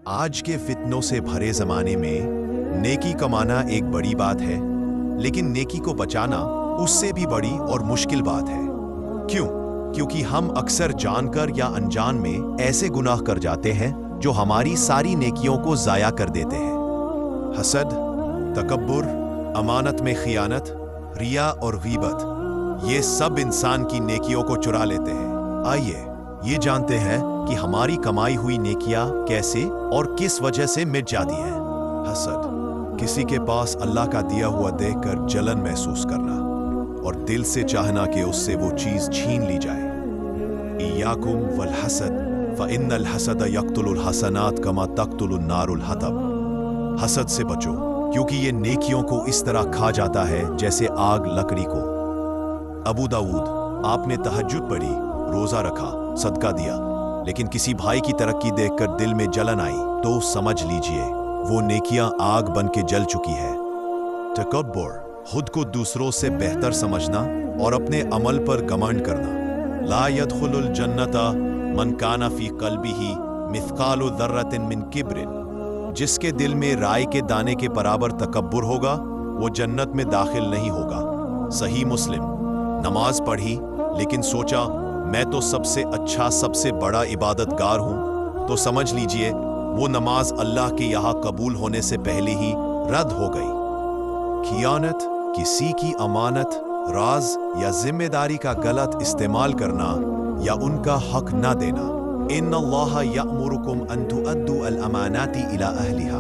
आज के फितनों से भरे जमाने में नेकी कमाना एक बड़ी बात है, लेकिन नेकी को बचाना उससे भी बड़ी और मुश्किल बात है। क्यों? क्योंकि हम अक्सर जानकर या अनजान में ऐसे गुनाह कर जाते हैं जो हमारी सारी नेकियों को जाया कर देते हैं। हसद, तकब्बुर, अमानत में खियानत, रिया और गीबत, ये सब इंसान की नेकियों को चुरा लेते हैं। आइए ये जानते हैं कि हमारी कमाई हुई नेकियां कैसे और किस वजह से मिट जाती हैं। हसद, किसी के पास अल्लाह का दिया हुआ देखकर जलन महसूस करना और दिल से चाहना कि उससे वो चीज छीन ली जाए। इय्याकुम वल हसद फ़इन्नल हसद यक़्तुलुल हसनात कमा तक़्तुलुन नारुल हतब। हसद से बचो, क्योंकि ये नेकियों को इस तरह खा जाता है जैसे आग लकड़ी को। अबू दाऊद, आपने तहज्जुद पढ़ी, रोजा रखा, सदका दिया, लेकिन किसी भाई की तरक्की देखकर दिल में जलन आई, तो समझ लीजिए वो नेकियां आग बन के जल चुकी है। तकब्बुर, खुद को दूसरों से बेहतर समझना और अपने अमल पर घमंड करना। ला यदखुलुल जन्नता मन काना फी क़ल्बिही मिस्क़ालु ज़र्रतिन मिन किब्रिन। जिसके दिल में राई के दाने के बराबर तकब्बुर होगा, वो जन्नत में दाखिल नहीं होगा। सही मुस्लिम। नमाज पढ़ी, लेकिन सोचा मैं तो सबसे अच्छा, सबसे बड़ा इबादतगार हूं, तो समझ लीजिए वो नमाज अल्लाह के यहाँ कबूल होने से पहले ही रद्द हो गई। खियानत, किसी की अमानत, राज या जिम्मेदारी का गलत इस्तेमाल करना या उनका हक ना देना। इन्नल्लाह यअमुरुकुम अन तुअद्दु अल अमानाति इला अहलिहा।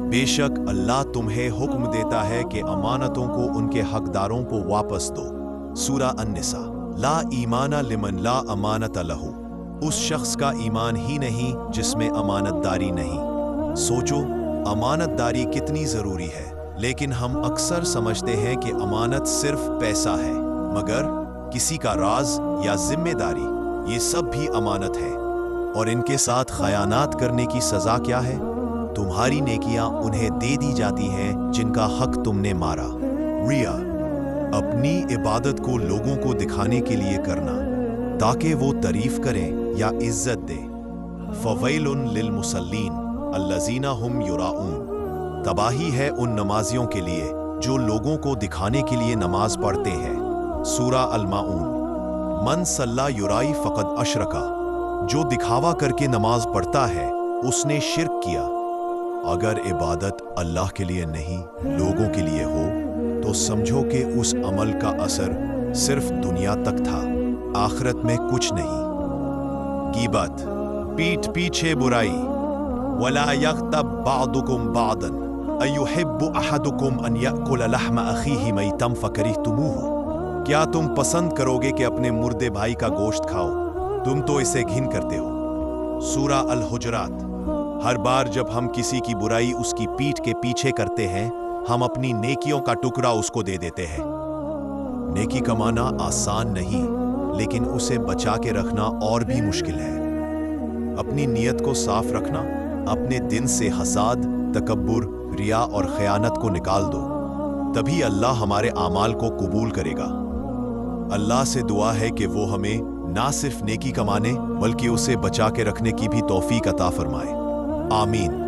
बेशक अल्लाह तुम्हें हुक्म देता है कि अमानतों को उनके हकदारों को वापस दो। सूरा अन-निसा। ला ईमाना लिमन ला अमानत लहू। उस शख्स का ईमान ही नहीं जिसमें अमानतदारी नहीं। सोचो अमानतदारी कितनी जरूरी है, लेकिन हम अक्सर समझते हैं कि अमानत सिर्फ पैसा है, मगर किसी का राज या जिम्मेदारी, ये सब भी अमानत है। और इनके साथ खयानात करने की सजा क्या है? तुम्हारी नेकियां उन्हें दे दी जाती हैं जिनका हक तुमने मारा। रिया, अपनी इबादत को लोगों को दिखाने के लिए करना, ताकि वो तारीफ करें या इज्जत दे। फ़वैलुन लिल मुसल्लीन अल्लज़ीना हुम युराऊन। तबाही है उन नमाजियों के लिए जो लोगों को दिखाने के लिए नमाज पढ़ते हैं। सूरा अल-माऊन। मन सल्ला युराई फ़क़द अशरका। जो दिखावा करके नमाज पढ़ता है उसने शिर्क किया। अगर इबादत अल्लाह के लिए नहीं, लोगों के लिए हो, तो समझो कि उस अमल का असर सिर्फ दुनिया तक था, आखिरत में कुछ नहीं। गीबत, पीठ पीछे बुराई। वला यग़्तब बादुकुम बादन अयुहिब्बु अहदुकुम अन यअकुल लहम अखीहि मैतम फकरिहतुमूहु। क्या तुम पसंद करोगे कि अपने मुर्दे भाई का गोश्त खाओ? तुम तो इसे घिन करते हो। सूरा अल-हुजरात। हर बार जब हम किसी की बुराई उसकी पीठ के पीछे करते हैं, हम अपनी नेकियों का टुकड़ा उसको दे देते हैं। नेकी कमाना आसान नहीं, लेकिन उसे बचा के रखना और भी मुश्किल है। अपनी नीयत को साफ रखना, अपने दिन से हसाद, तकब्बुर, रिया और खयानत को निकाल दो, तभी अल्लाह हमारे आमाल को कबूल करेगा। अल्लाह से दुआ है कि वो हमें ना सिर्फ नेकी कमाने बल्कि उसे बचा के रखने की भी तौफीक अता फरमाए। आमीन।